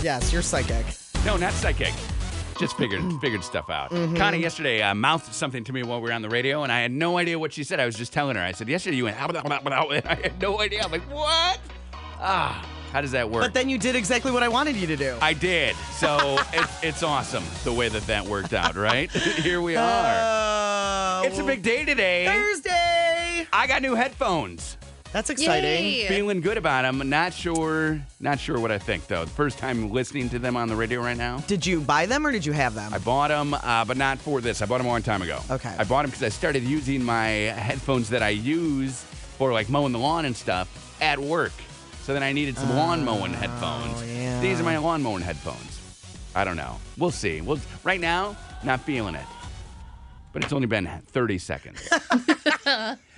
Yes, you're psychic. No, not psychic. Just figured stuff out. Connie yesterday mouthed something to me while we were on the radio, and I had no idea what she said. I was just telling her. I said, yesterday you went, and I had no idea. I'm like, what? How does that work? But then you did exactly what I wanted you to do. I did. So it's awesome the way that worked out, right? Here we are. It's a big day today. Thursday. I got new headphones. That's exciting. Yay. Feeling good about them. Not sure what I think, though. The first time listening to them on the radio right now. Did you buy them or did you have them? I bought them, but not for this. I bought them a long time ago. Okay. I bought them because I started using my headphones that I use for like mowing the lawn and stuff at work. So then I needed some lawn mowing headphones. Yeah. These are my lawn mowing headphones. I don't know. We'll see. Right now, not feeling it. But it's only been 30 seconds.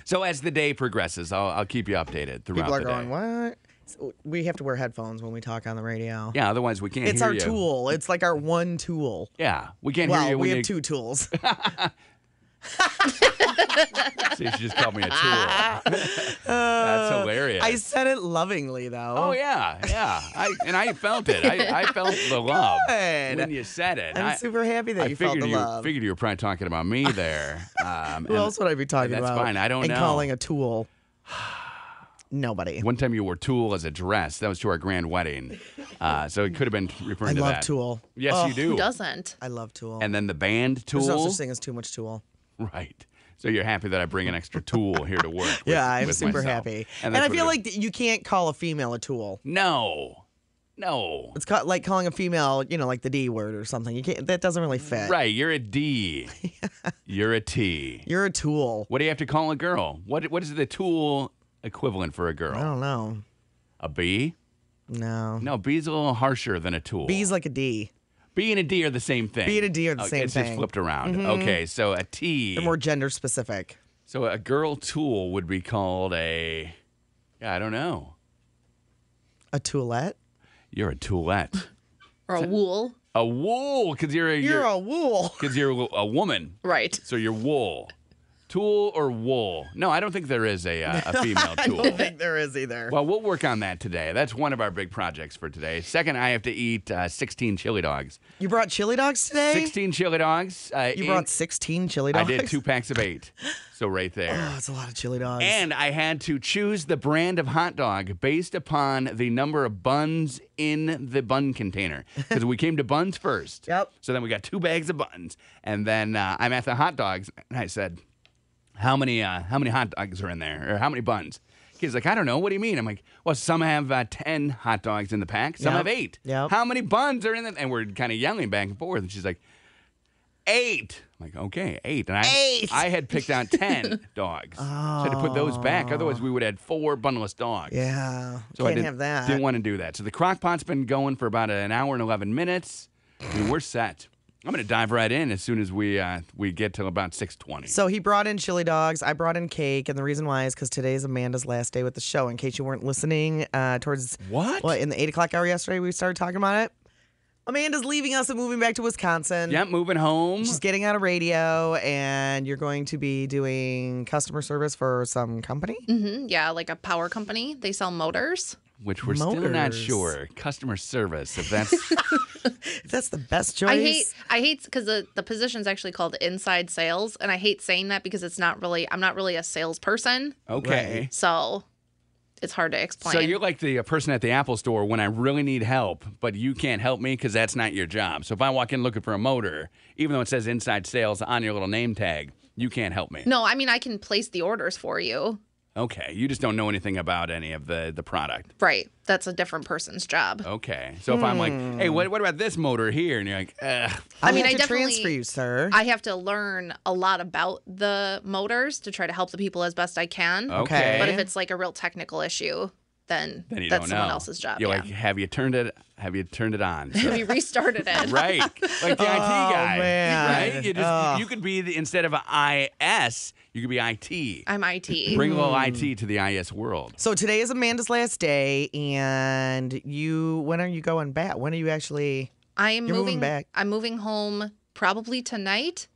So as the day progresses, I'll keep you updated throughout People are the going, day. what? So we have to wear headphones when we talk on the radio. Yeah, otherwise we can't It's hear our you. tool. It's like our one tool. Yeah, we can't Well, hear you when we you... have two tools. See, she just called me a tool. That's hilarious. I said it lovingly, though. Oh, yeah. I felt it. I felt the love Good. when you said it. I'm super happy that you felt the love. Figured you were probably talking about me there. Who else would I be talking that's about? fine. I don't and know. calling a tool. Nobody. One time you wore Tool as a dress. That was to our grand wedding. So it could have been referring to that. I love Tool. Yes, you do. Who doesn't? I love Tool. And then the band Tool. There's no such thing as too much Tool. Right. So you're happy that I bring an extra tool here to work with, Yeah, I'm with super myself. happy. And, And that's I what feel it like you can't call a female a tool. No. It's like calling a female, like the D word or something. You can't. That doesn't really fit. Right. You're a D. You're a T. You're a tool. What do you have to call a girl? What is the tool equivalent for a girl? I don't know. A B? No. No, B's a little harsher than a tool. B's like a D. B and a D are the same thing. B and a D are the same it's thing. It's just flipped around. Okay, so a T. They're more gender specific. So a girl tool would be called I don't know. A toolette? You're a toolette. Or a wool. A wool, because you're a wool. Because you're a woman. Right. So you're wool. Tool or wool? No, I don't think there is a female tool. I don't think there is either. Well, we'll work on that today. That's one of our big projects for today. Second, I have to eat 16 chili dogs. You brought chili dogs today? 16 chili dogs. You brought 16 chili dogs? I did 2 packs of 8. So right there. Oh, that's a lot of chili dogs. And I had to choose the brand of hot dog based upon the number of buns in the bun container. Because we came to buns first. Yep. So then we got 2 bags of buns. And then I'm at the hot dogs, and I said, how many hot dogs are in there? Or how many buns? He's like, I don't know. What do you mean? I'm like, well, some have 10 hot dogs in the pack. Some have 8. Yep. How many buns are in them? And we're kind of yelling back and forth. And she's like, 8. I'm like, okay, 8. And I had picked out 10 dogs. So I had to put those back. Otherwise, we would have had 4 bunless dogs. Yeah. So Can't I have that. Didn't want to do that. So the crock pot's been going for about an hour and 11 minutes. I mean, we're set. I'm going to dive right in as soon as we get till about 6:20. So he brought in chili dogs. I brought in cake. And the reason why is because today is Amanda's last day with the show. In case you weren't listening towards... What? Well, in the 8 o'clock hour yesterday, we started talking about it. Amanda's leaving us and moving back to Wisconsin. Yep, moving home. She's getting out of radio, and you're going to be doing customer service for some company? Yeah, like a power company. They sell motors. Which we're still not Motors. sure. Customer service, if that's... If that's the best choice. I hate because the position's actually called inside sales, and I hate saying that because I'm not really a salesperson. Okay. So it's hard to explain. So you're like the person at the Apple store when I really need help, but you can't help me because that's not your job. So if I walk in looking for a motor, even though it says inside sales on your little name tag, you can't help me. No, I mean, I can place the orders for you. Okay. You just don't know anything about any of the product. Right. That's a different person's job. Okay. So if I'm like, hey, what about this motor here? And you're like, ugh. I mean, have I to definitely- transfer you, sir. I have to learn a lot about the motors to try to help the people as best I can. Okay. But if it's like a real technical issue, then Then you that's don't someone know. else's job. You're yeah. like, have you turned it on? So- We restarted it. right. Like the IT guy. man. Right? You could be instead of IS, you could be IT. I'm IT. Bring a little IT to the IS world. So today is Amanda's last day, and when are you going back? When are you actually... I am You're moving back. I'm moving home probably tonight.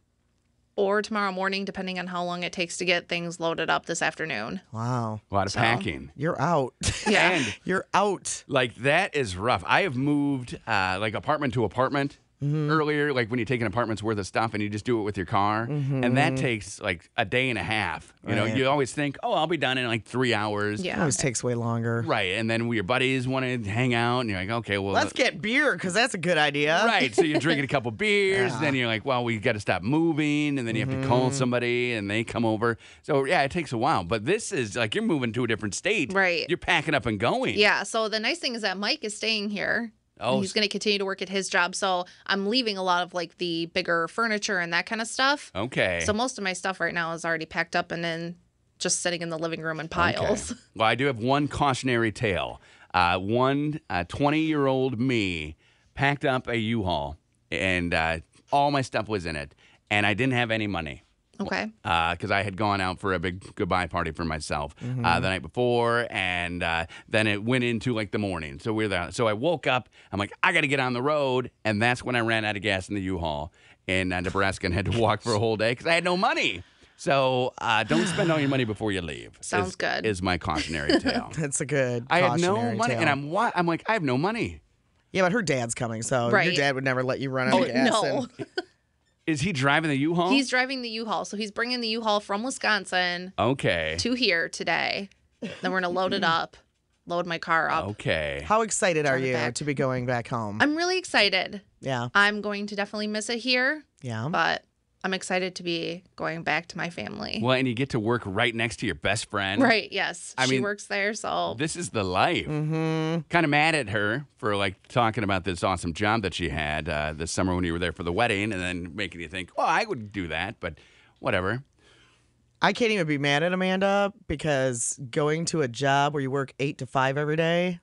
or tomorrow morning, depending on how long it takes to get things loaded up this afternoon. Wow. A lot of packing. You're out. Yeah. And You're out. like that is rough. I have moved like apartment to apartment earlier, like when you take an apartment's worth of stuff and you just do it with your car, and that takes like a day and a half. You know, Right. you always think, oh, I'll be done in like 3 hours. It Yeah. always takes way longer. Right, and then your buddies want to hang out, and you're like, okay, well, Let's get beer because that's a good idea. right. So you're drinking a couple beers, Yeah. then you're like, well, we got to stop moving, and then you have to call somebody, and they come over. So yeah, it takes a while. But this is like you're moving to a different state. Right. You're packing up and going. Yeah. So the nice thing is that Mike is staying here. Oh, He's going to continue to work at his job. So I'm leaving a lot of like the bigger furniture and that kind of stuff. okay. So most of my stuff right now is already packed up and then just sitting in the living room in piles. Okay. Well, I do have one cautionary tale. One 20-year-old me packed up a U-Haul, and all my stuff was in it, and I didn't have any money. Okay. Because I had gone out for a big goodbye party for myself the night before, and then it went into like the morning. So we're there. So I woke up. I'm like, I got to get on the road, and that's when I ran out of gas in the U-Haul in Nebraska and had to walk for a whole day because I had no money. So don't spend all your money before you leave. Sounds good. Is my cautionary tale. That's a good I had no cautionary money, tale. and I'm like, I have no money. Yeah, but her dad's coming, so your Right. dad would never let you run out Oh, of gas. no. and- Is he driving the U-Haul? He's driving the U-Haul. So he's bringing the U-Haul from Wisconsin okay. to here today. Then we're going to load it up, load my car up. Okay. How excited are Drive it you back. to be going back home? I'm really excited. Yeah, I'm going to definitely miss it here, yeah. but I'm excited to be going back to my family. Well, and you get to work right next to your best friend. Right, yes. I she mean, works there, so This is the life. Mm-hmm. Kind of mad at her for like talking about this awesome job that she had this summer when you were there for the wedding, and then making you think, oh, I would do that, but whatever. I can't even be mad at Amanda because going to a job where you work 8 to 5 every day,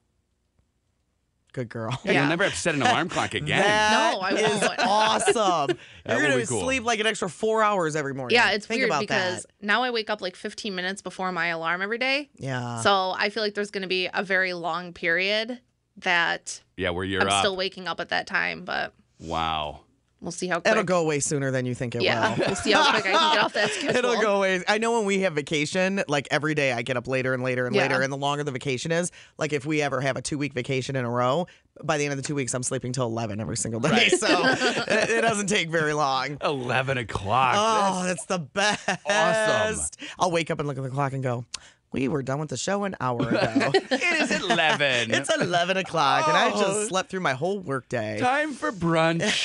good girl. Yeah, Yeah. You'll never have to set an alarm clock again. That No, I is won't. awesome. That You're would gonna be cool. sleep like an extra 4 hours every morning. yeah, it's Think weird about because that. now I wake up like 15 minutes before my alarm every day. Yeah. So I feel like there's going to be a very long period that Yeah, where you're I'm up. still waking up at that time, but Wow. we'll see how quick. It'll go away sooner than you think it Yeah, will. we'll see how quick I can get off that schedule. It'll go away. I know when we have vacation, like every day I get up later and later and Yeah. later. And the longer the vacation is, like if we ever have a 2-week vacation in a row, by the end of the 2 weeks, I'm sleeping till 11 every single day. Right. So it doesn't take very long. 11 o'clock. Oh, that's the best. awesome. I'll wake up and look at the clock and go, we were done with the show an hour ago. It is 11. It's 11 o'clock, and I Oh. just slept through my whole workday. time for brunch.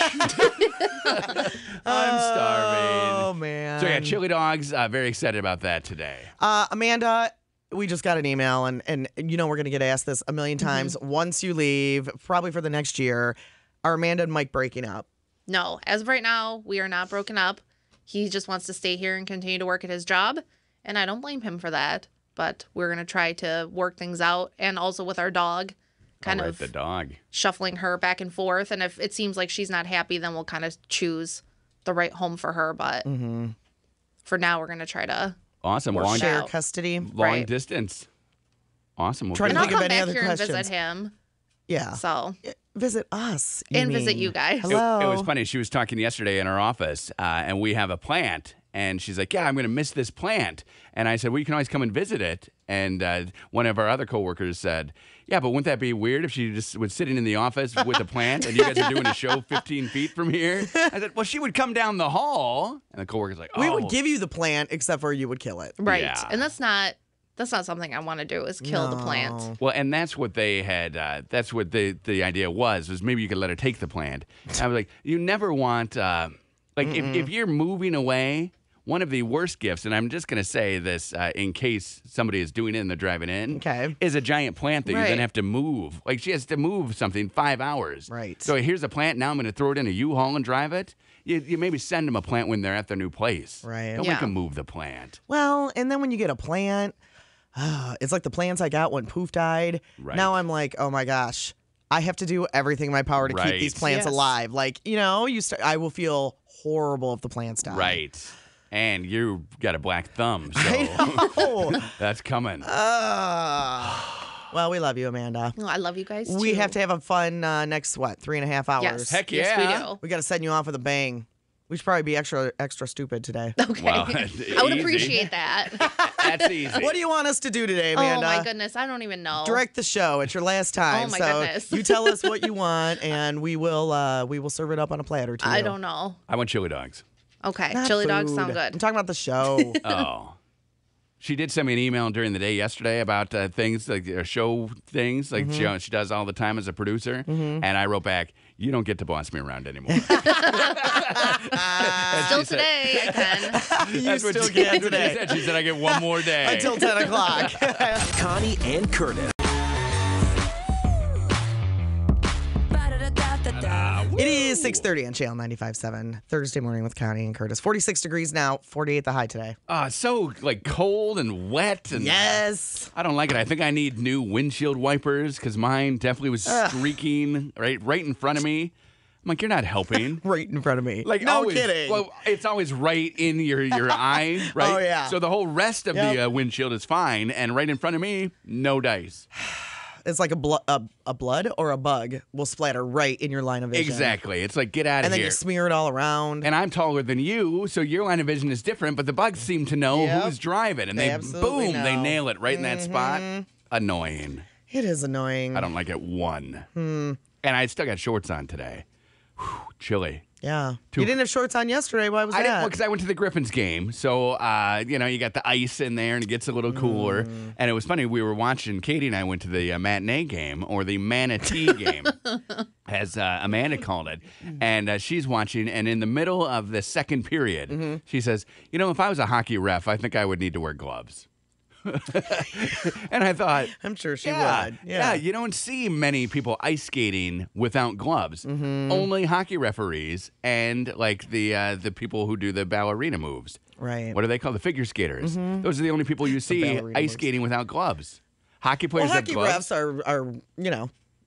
I'm starving. Oh, man. So yeah, chili dogs. Very excited about that today. Amanda, we just got an email, and you know we're going to get asked this a million times. Once you leave, probably for the next year, are Amanda and Mike breaking up? No, as of right now, we are not broken up. He just wants to stay here and continue to work at his job, and I don't blame him for that. But we're going to try to work things out, and also with our dog, kind All right, of the dog. shuffling her back and forth. And if it seems like she's not happy, then we'll kind of choose the right home for her. But for now, we're going to try to. Awesome. Work Long, it Share out. custody? long Right. distance. Awesome. We'll Trying And to I'll think of come any back other here and visit questions. him. Yeah. So, Visit us. and mean. visit you guys. Hello. It was funny. She was talking yesterday in our office, and we have a plant. And she's like, yeah, I'm going to miss this plant. And I said, well, you can always come and visit it. And one of our other coworkers said, yeah, but wouldn't that be weird if she just was sitting in the office with a plant and you guys are doing a show 15 feet from here? I said, well, she would come down the hall. And the coworker's like, oh. We would give you the plant, except for you would kill it. Right. Yeah. And that's not something I want to do is kill the plant. No. Well, and that's what they had. That's what the idea was maybe you could let her take the plant. I was like, you never want, if you're moving away, one of the worst gifts, and I'm just going to say this in case somebody is doing it and they're driving in, Okay. is a giant plant that you then Right. have to move. Like she has to move something 5 hours. Right. So here's a plant. Now I'm going to throw it in a U-Haul and drive it. You maybe send them a plant when they're at their new place. Right. Don't Yeah. make them move the plant. Well, and then when you get a plant, it's like the plants I got when Poof died. Right. Now I'm like, oh my gosh, I have to do everything in my power to keep Right. these plants Yes. alive. Like, I will feel horrible if the plants die. Right. And you got a black thumb, so I know. that's coming. Well, we love you, Amanda. Oh, I love you guys too. We have to have a fun next, 3.5 hours? Yes. Heck Yes, yeah. we do. We got to send you off with a bang. We should probably be extra stupid today. Okay. Well, I would easy. appreciate that. That's easy. What do you want us to do today, Amanda? Oh my goodness, I don't even know. Direct the show. It's your last time. Oh, my so goodness. you tell us what you want, and we will serve it up on a platter to you. I don't know. I want chili dogs. Okay, Not chili dogs food. sound I'm good. talking about the show. Oh. She did send me an email during the day yesterday about things, like show things, like she does all the time as a producer. And I wrote back, you don't get to boss me around anymore. Still today, I can. You That's what still she- can that's what today. She said. She said I get one more day. Until 10 o'clock. Connie and Curtis. It is 6:30 on Channel 95.7, Thursday morning with Connie and Curtis. 46 degrees now, 48 the high today. It's so like cold and wet. And Yes. I don't like it. I think I need new windshield wipers because mine definitely was streaking right in front of me. I'm like, you're not helping. Right in front of me. Like no always, kidding. Well, it's always right in your eye, right? Oh, yeah. So the whole rest of the windshield is fine, and right in front of me, no dice. It's like a blood or a bug will splatter right in your line of vision. Exactly. It's like get out of And then here. you smear it all around. And I'm taller than you, so your line of vision is different. But the bugs seem to know Yep. who's driving, and They they absolutely boom, they know. nail it right in that spot. Annoying. It is annoying. I don't like it one. And I still got shorts on today. Whew, chilly. Yeah. You didn't have shorts on yesterday. Why was I that? didn't because I went to the Griffins game, so you got the ice in there and it gets a little cooler. And it was funny. We were watching. Katie and I went to the matinee game or the manatee game, as Amanda called it. And she's watching, and in the middle of the second period, she says, "If I was a hockey ref, I think I would need to wear gloves." And I thought, I'm sure she yeah, would. yeah, you don't see many people ice skating without gloves. Only hockey referees and like the people who do the ballerina moves. Right. What do they call the figure skaters? Those are the only people you see ballerina ice moves. skating without gloves. Hockey players Well, have hockey gloves. refs are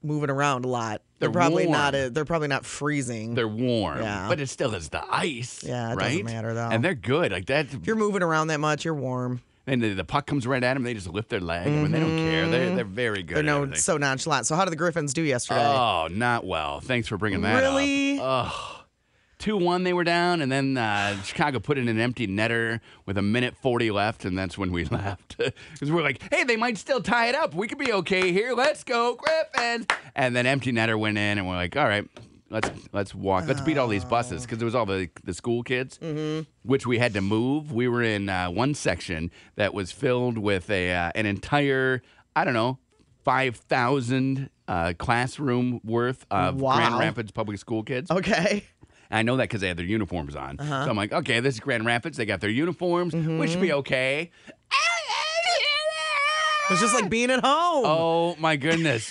moving around a lot. They're probably warm. not. They're probably not freezing. They're warm, Yeah. but it still is the ice. Yeah, it right? doesn't matter, though. And they're good like that. If you're moving around that much, you're warm. And the puck comes right at them. They just lift their leg. I mean, they don't care. They're very good. They're at everything. so nonchalant. So how did the Griffins do yesterday? Oh, not well. Thanks for bringing that Really? up. Oh. 2-1 they were down, and then Chicago put in an empty netter with 1:40 left, and that's when we left. Because we're like, hey, they might still tie it up. We could be okay here. Let's go, Griffins. And then empty netter went in, and we're like, all right, let's walk. Let's beat all these buses, because it was all the school kids, which we had to move. We were in one section that was filled with an entire, I don't know, 5,000 classroom worth of Wow. Grand Rapids public school kids. Okay. I know that because they had their uniforms on. So I'm like, okay, this is Grand Rapids. They got their uniforms. We should be okay. It's just like being at home. Oh my goodness!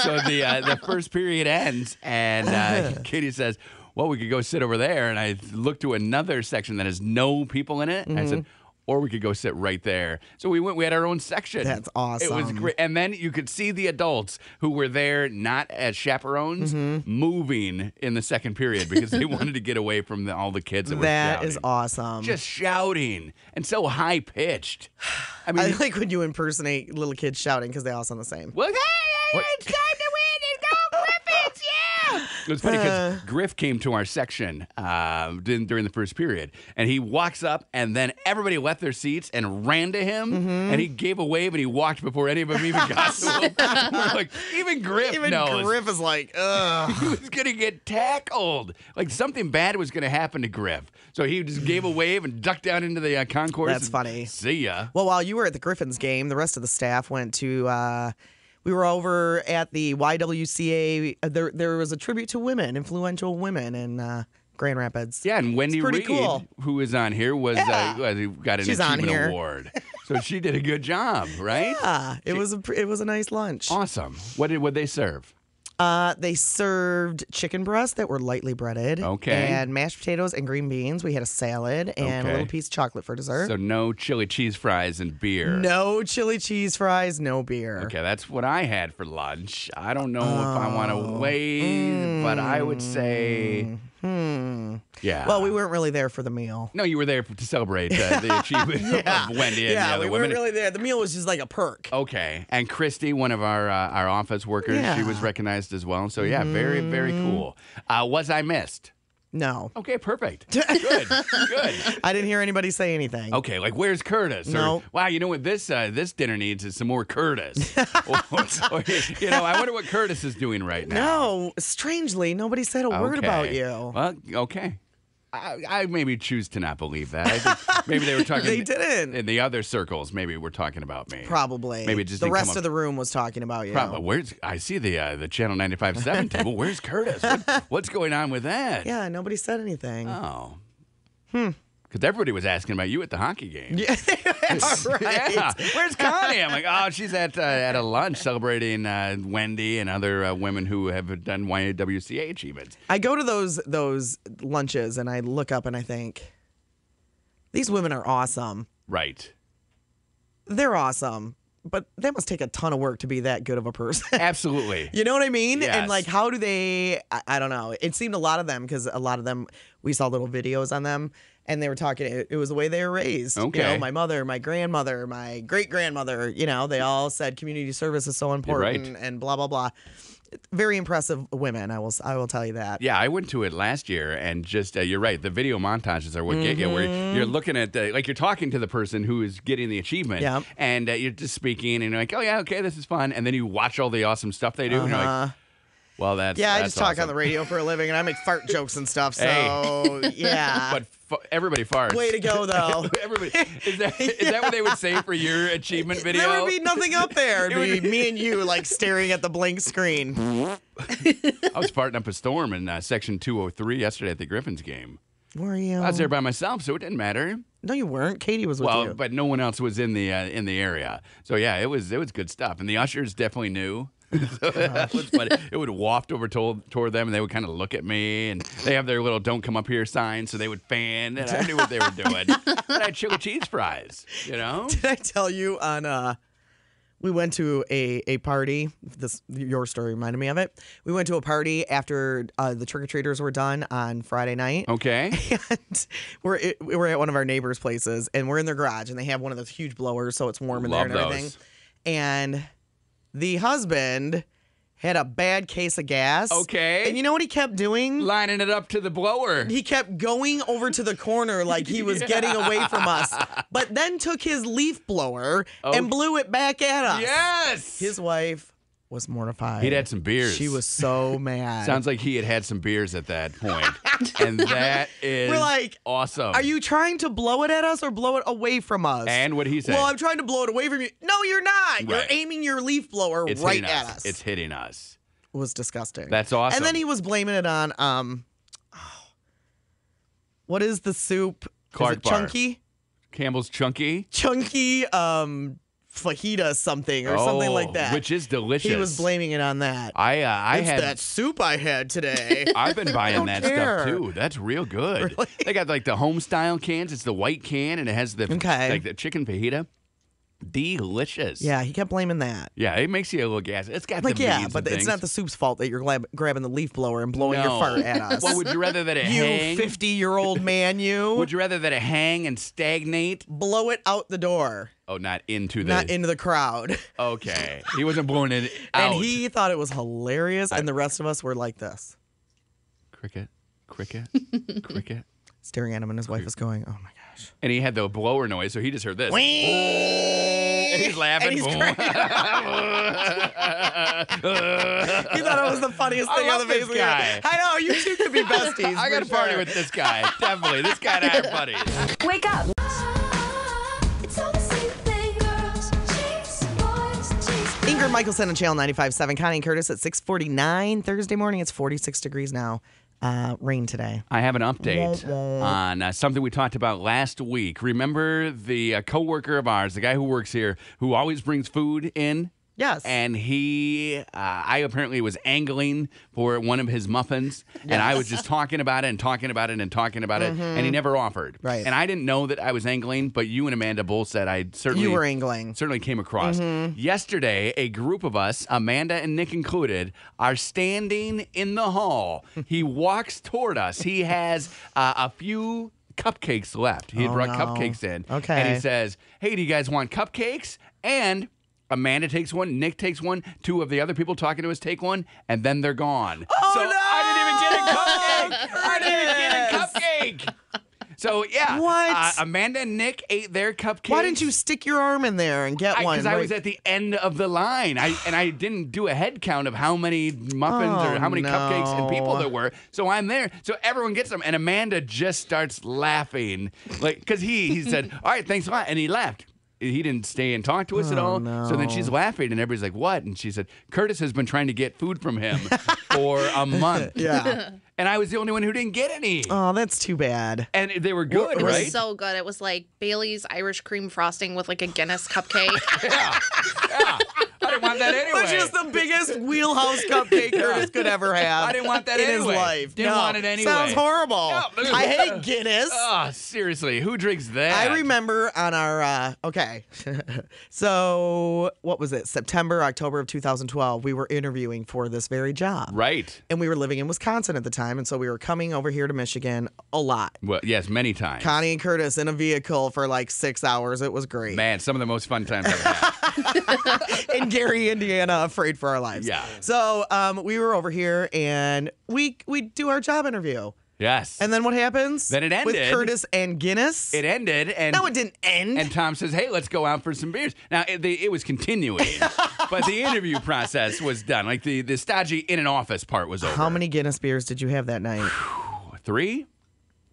So the first period ends, and Katie says, "Well, we could go sit over there." And I looked to another section that has no people in it. And I said, "Or we could go sit right there." So we went. We had our own section. That's It was awesome. great. And then you could see the adults who were there not as chaperones moving in the second period because they wanted to get away from all the kids that were That shouting. is awesome. Just shouting and so high pitched. I I mean, like when you impersonate little kids shouting because they all sound the same. well, hey, it's time to win and go Griffins, yeah! It was funny because Griff came to our section during the first period, and he walks up, and then everybody left their seats and ran to him, and he gave a wave, and he walked before any of them even got to him. We're like, even Griff Even knows. Griff is like, ugh. He was going to get tackled. Like something bad was going to happen to Griff. So he just gave a wave and ducked down into the concourse. That's and funny. See ya. Well, while you were at the Griffins game, the rest of the staff went to. We were over at the YWCA. There was a tribute to women, influential women in Grand Rapids. Yeah, and Wendy It's pretty Reed, cool. who is on here, was got an She's on achievement here. award. So she did a good job, right? Yeah, it was a nice lunch. Awesome. What did they serve? They served chicken breasts that were lightly breaded. Okay. And mashed potatoes and green beans. We had a salad and a Okay. little piece of chocolate for dessert. So no chili cheese fries and beer. No chili cheese fries, no beer. Okay, that's what I had for lunch. I don't know if I want to wait, but I would say, yeah. Well, we weren't really there for the meal. No, you were there to celebrate the achievement of Wendy and the Yeah, other we women. weren't really there. The meal was just like a perk. Okay, and Christy, one of our office workers, she Yeah. was recognized as well. So yeah, very, very cool. Was I missed? No. Okay, perfect. Good. Good. I didn't hear anybody say anything. Okay, like where's Curtis? No. Wow, you know what this dinner needs is some more Curtis. or, I wonder what Curtis is doing right now. No, strangely, nobody said a word about you. Well, okay. I maybe choose to not believe that. I think maybe they were talking. They didn't. In the other circles, maybe we're talking about me. Probably. Maybe it just the didn't rest come of the room was talking about you. Probably. I see the Channel 95.7 table. Where's Curtis? What's going on with that? Yeah, nobody said anything. Oh. Because everybody was asking about you at the hockey game. Yeah, right. Yeah. Where's Connie? I'm like, oh, she's at a lunch celebrating Wendy and other women who have done YWCA achievements. I go to those lunches and I look up and I think, these women are awesome. Right. They're awesome, but they must take a ton of work to be that good of a person. Absolutely. You know what I mean? Yes. And like, how do they? I don't know. It seemed a lot of them, because a lot of them, we saw little videos on them. And they were talking, it was the way they were raised. Okay. You know, my mother, my grandmother, my great-grandmother, they all said community service is so important and blah, blah, blah. Very impressive women, I will tell you that. Yeah, I went to it last year, and just, you're right, the video montages are what get you, where you're looking at, like you're talking to the person who is getting the achievement, and you're just speaking, and you're like, oh yeah, okay, this is fun. And then you watch all the awesome stuff they do, and you're like, well, that's I just talk awesome. on the radio for a living, and I make fart jokes and stuff. So Hey. yeah, But everybody farts. way to go though. Everybody is that what they would say for your achievement video? There would be nothing up there. It'd be me and you like staring at the blank screen. I was farting up a storm in section 203 yesterday at the Griffins game. Were you? I was there by myself, so it didn't matter. No, you weren't. Katie was with you. But no one else was in the area. So yeah, it was good stuff, and the ushers definitely knew. So that was funny. It would waft over toward them, and they would kind of look at me, and they have their little "Don't come up here" sign, so they would fan, and I knew what they were doing. And I had chili cheese fries, Did I tell you on? We went to a party. Your story reminded me of it. We went to a party after the trick-or-treaters were done on Friday night. Okay. And we're at one of our neighbors' places, and we're in their garage, and they have one of those huge blowers, so it's warm in there and everything. Those. And the husband had a bad case of gas. Okay. And you know what he kept doing? Lining it up to the blower. He kept going over to the corner like he was getting away from us, but then took his leaf blower and blew it back at us. Yes. His wife was mortified. He'd had some beers. She was so mad. Sounds like he had some beers at that point. And that is We're like, awesome. Are you trying to blow it at us or blow it away from us? And what he said. Well, I'm trying to blow it away from you. No, you're not. You're Right. aiming your leaf blower It's right hitting at us. It's hitting us. It was disgusting. That's awesome. And then he was blaming it on what is the soup? Clark is it Bar. Chunky? Campbell's Chunky. Chunky fajita something or something like that. Which is delicious. He was blaming it on that. I It's had that soup I had today. I've been buying don't that care. stuff too. That's real good. Really? They got like the home style cans. It's the white can and it has the like the chicken fajita. Delicious. Yeah, he kept blaming that. Yeah, it makes you a little gassy. It's got Like, the yeah, beans but and it's not things. the soup's fault that you're grabbing the leaf blower and blowing your No. fart at us. Well, would you rather that it you hang? 50-year-old man, you. Would you rather that it hang and stagnate? Blow it out the door, Oh, not into the. not into the crowd. Okay, he wasn't blowing it out. And he thought it was hilarious, and the rest of us were like this, Cricket, cricket, cricket. staring at him, and his wife was going, "Oh my gosh!" And he had the blower noise, so he just heard this. And he's laughing. And he's cracking He thought it was the funniest I thing on love the face this of the earth. guy. I know, you two could be besties. I got to for party sure. with this guy. Definitely. This guy and I are buddies. Wake up. Ingrid Michaelson on Channel 95.7. Connie and Curtis at 6:49 Thursday morning. It's 46 degrees now. Rain today. I have an update on something we talked about last week. Remember the coworker of ours, the guy who works here, who always brings food in? Yes. And I apparently was angling for one of his muffins, and I was just talking about it and talking about it and talking about it, and he never offered. Right. And I didn't know that I was angling, but you and Amanda both said I certainly You were angling. certainly came across. Yesterday, a group of us, Amanda and Nick included, are standing in the hall. He walks toward us. He has a few cupcakes left. He had brought no. cupcakes in. Okay. And he says, "Hey, do you guys want cupcakes? And Amanda takes one, Nick takes one, two of the other people talking to us take one, and then they're gone. Oh, so no! I didn't even get a cupcake. I didn't even get a cupcake. So, yeah. What? Amanda and Nick ate their cupcakes. Why didn't you stick your arm in there and get one? Because I was at the end of the line. I didn't do a head count of how many muffins or how many cupcakes and people there were. So I'm there. So everyone gets them. And Amanda just starts laughing. Because he said, all right, thanks a lot. And he laughed. He didn't stay and talk to us at all. No. So then she's laughing, and everybody's like, what? And she said, Curtis has been trying to get food from him for a month. Yeah. And I was the only one who didn't get any. Oh, that's too bad. And they were good, It right? was so good. It was like Bailey's Irish cream frosting with like a Guinness cupcake. Yeah. I didn't want that anyway. Which is the biggest wheelhouse cupcake Curtis could ever have. I didn't want that in anyway. his life. Didn't want it anyway. Sounds horrible. No. I hate Guinness. Oh, seriously. Who drinks that? I remember on our, okay. So, what was it? September, October of 2012, we were interviewing for this very job. Right. And we were living in Wisconsin at the time. And so we were coming over here to Michigan a lot. Well, yes, many times. Connie and Curtis in a vehicle for like 6 hours. It was great. Man, some of the most fun times I've had. In Gary, Indiana, afraid for our lives. Yeah. So we were over here and we do our job interview. Yes. And then what happens? Then it With ended. Curtis and Guinness? It ended. And No, it didn't end. And Tom says, hey, let's go out for some beers. Now, it was continuing, but the interview process was done. Like the stodgy in an office part was over. How many Guinness beers did you have that night? 3?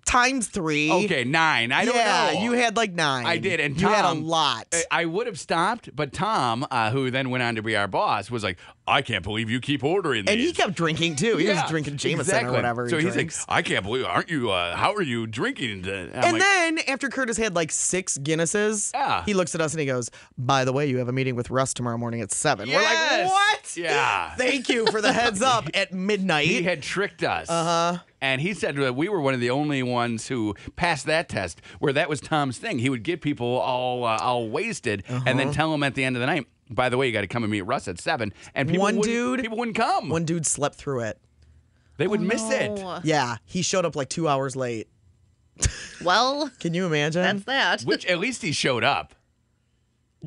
Times 3. Okay, 9. I don't know. Yeah, you had like 9. I did, and you had a Tom- lot. I would have stopped, but Tom, who then went on to be our boss, was like, I can't believe you keep ordering these. And he kept drinking too. He was Yeah, drinking Jameson exactly. or whatever. So he he's drinks. like, I can't believe, aren't you, how are you drinking? And then after Curtis had like 6 Guinnesses, Yeah. he looks at us and he goes, by the way, you have a meeting with Russ tomorrow morning at 7. We're Yes. like, what? Yeah. Thank you for the heads up at midnight. He had tricked us. Uh-huh. And he said that we were one of the only ones who passed that test, where that was Tom's thing. He would get people all wasted and then tell them at the end of the night, by the way, you got to come and meet Russ at 7. And people wouldn't come. One dude slept through it. They would miss it. No. Yeah, he showed up like 2 hours late. Well, Can you imagine? that's that. Which at least he showed up.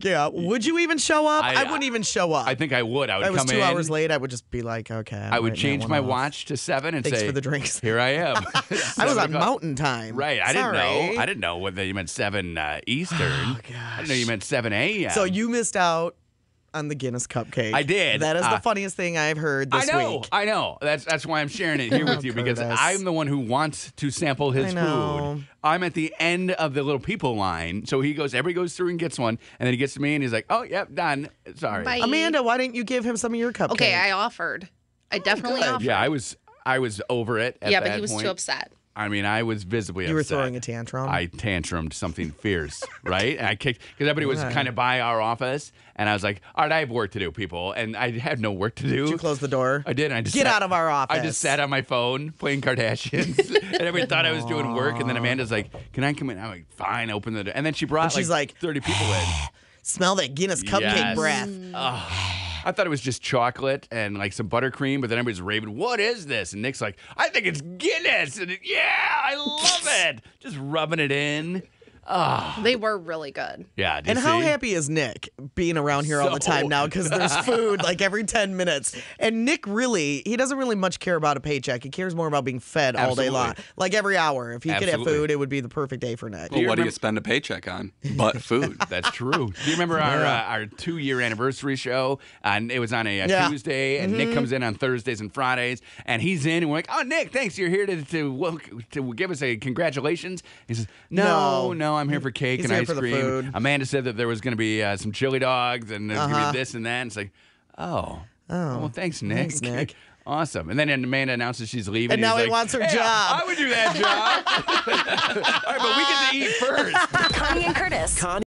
Yeah. Would you even show up? I- I wouldn't even show up. I think I would. I would If I was come 2 in. hours late, I would just be like, okay. I would change my watch to 7 and Thanks say, for the drinks. here I am. I was 7 on o'clock. Mountain Time. Right. I Sorry. didn't know whether you meant 7 Eastern. Oh, I didn't know you meant 7 a.m. So you missed out on the Guinness cupcake. I did. That is the funniest thing I've heard this week. I know. That's why I'm sharing it here with you, because Curtis. I'm the one who wants to sample his I know. food. I'm at the end of the little people line. So everybody goes through and gets one, and then he gets to me and he's like, oh, yep, done. Sorry. Bye. Amanda, why didn't you give him some of your cupcake? Okay, I offered. I definitely good. offered. Yeah, I was over it at Yeah, that but he was point. too upset. I mean, I was visibly You were upset. throwing a tantrum? I tantrumed something fierce, right? And I kicked, because everybody was kind of by our office, and I was like, all right, I have work to do, people. And I had no work to do. Did you close the door? I did. I just Get sat- out of our office. I just sat on my phone playing Kardashians, and everybody thought I was doing work. And then Amanda's like, "Can I come in?" I'm like, "Fine, open the door." And then she brought And she's like, 30 people in. Smell that Guinness cupcake Yes. breath. I thought it was just chocolate and like some buttercream, but then everybody's raving, "What is this?" And Nick's like, "I think it's Guinness." And yeah, I love it. Just rubbing it in. They were really good. Yeah. Do you And how see? happy is Nick being around here all the So- time now because there's food like every 10 minutes. And Nick he doesn't really much care about a paycheck. He cares more about being fed all day long. Absolutely. Like every hour. If he could have Absolutely. food, it would be the perfect day for Nick. Do you Well, what do you remember- spend a paycheck on? But food. That's true. Do you remember our 2-year anniversary show? And it was on a Yeah. Tuesday, and Nick comes in on Thursdays and Fridays, and he's in, and we're like, "Oh, Nick, thanks, you're here to give us a congratulations." He says, "No, I'm here for cake He's and here ice for the cream." food. Amanda said that there was going to be some chili dogs, and there's going to be this and that. And it's like, oh, well, thanks, Nick. Thanks, Nick. Awesome. And then Amanda announces she's leaving. And now he's he like, wants her "Hey, job." I would do that job. All right, but we get to eat first. Connie and Curtis. Connie